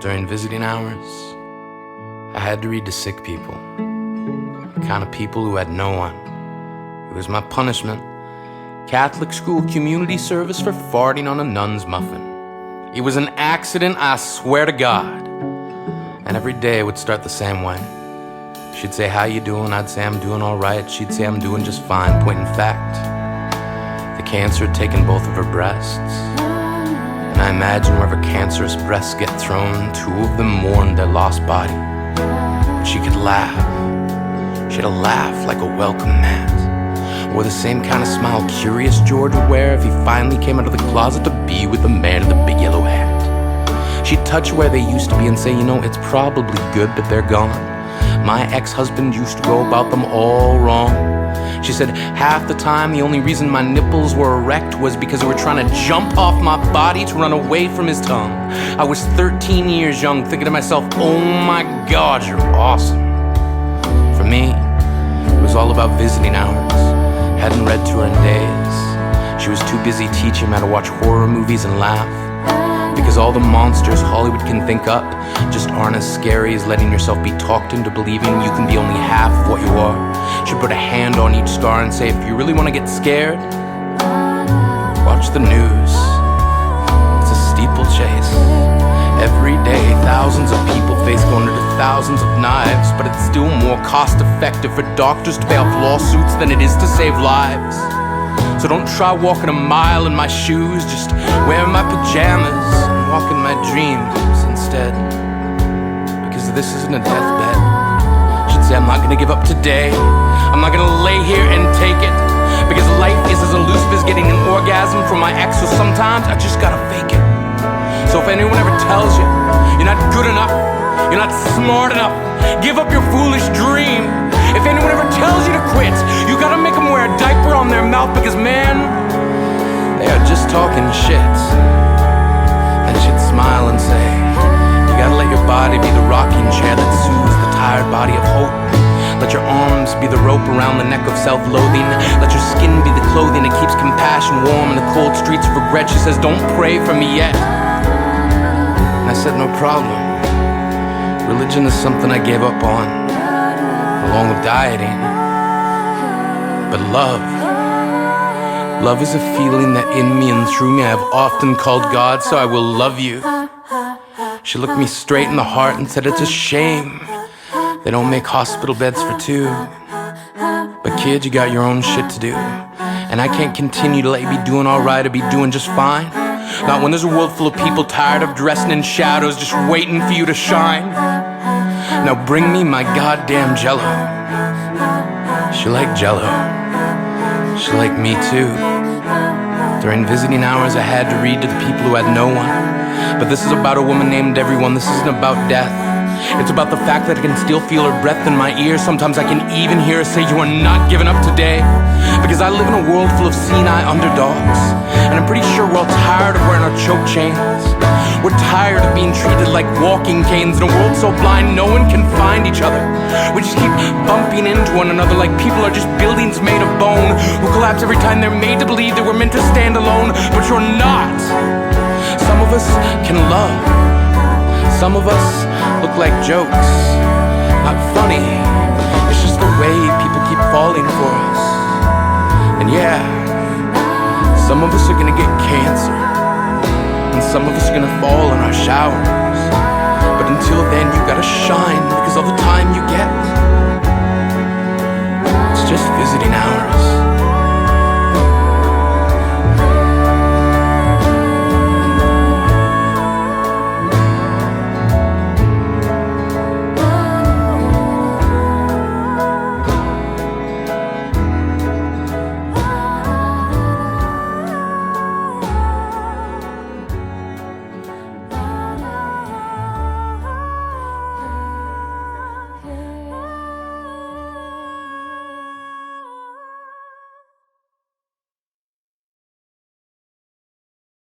During visiting hours, I had to read to sick people, the kind of people who had no one. It was my punishment. Catholic school community service for farting on a nun's muffin. It was an accident, I swear to God. And every day would start the same way. She'd say, "How you doing?" I'd say, "I'm doing all right." She'd say, "I'm doing just fine." Point in fact, the cancer had taken both of her breasts. And I imagine wherever cancerous breasts get thrown, two of them mourned their lost body. But she could laugh. She had a laugh like a welcome mat. Or the same kind of smile Curious George would wear if he finally came out of the closet to be with the man in the big yellow hat. She'd touch where they used to be and say, "You know, it's probably good that they're gone. My ex-husband used to go about them all wrong." She said half the time the only reason my nipples were erect was because they were trying to jump off my body to run away from his tongue. I was 13 years young, thinking to myself, "Oh my God, you're awesome." For me, it was all about visiting hours. Hadn't read to her in days. She was too busy teaching me how to watch horror movies and laugh. Because all the monsters Hollywood can think up just aren't as scary as letting yourself be talked into believing you can be only half of what you are. She'd put a hand on each star and say, "If you really want to get scared, watch the news. It's a steeplechase. Every day, thousands of people face going into thousands of knives, but it's still more cost-effective for doctors to pay off lawsuits than it is to save lives. So don't try walking a mile in my shoes, just wear my pajamas and walk in my dreams instead. Because this isn't a deathbed." She'd say, "I'm not gonna give up today. I'm not gonna lay here and take it. Because life is as elusive as getting an orgasm from my ex, so sometimes I just gotta fake it. So if anyone ever tells you you're not good enough, you're not smart enough, give up your foolish dream. If anyone ever tells you to quit, you gotta make them wear a diaper on their mouth because, man, they are just talking shit." And she'd smile and say, "You gotta let your body be the rocking chair that soothes the tired body of hope. Let your arms be the rope around the neck of self-loathing. Let your skin be the clothing that keeps compassion warm in the cold streets of regret." She says, "Don't pray for me yet." And I said, "No problem. Religion is something I gave up on, along with dieting. But love is a feeling that in me and through me I have often called God, so I will love you." She looked me straight in the heart and said, "It's a shame they don't make hospital beds for two. But kid, you got your own shit to do. And I can't continue to let you be doing all right or be doing just fine. Not when there's a world full of people tired of dressing in shadows, just waiting for you to shine. Now bring me my goddamn Jello." She liked Jello. She liked me too. During visiting hours, I had to read to the people who had no one. But this is about a woman named Everyone. This isn't about death. It's about the fact that I can still feel her breath in my ear. Sometimes I can even hear her say, "You are not giving up today." Because I live in a world full of senile underdogs. And I'm pretty sure we're all tired of wearing our choke chains. We're tired of being treated like walking canes in a world so blind no one can find each other. We just keep bumping into one another like people are just buildings made of bone who collapse every time they're made to believe that we're meant to stand alone. But you're not. Some of us can love. Some of us look like jokes. Not funny. It's just the way people keep falling for us. And yeah, some of us are gonna get cancer. And some of us are gonna fall in our showers. But until then, you gotta shine, because all the time you get, it's just visiting hours.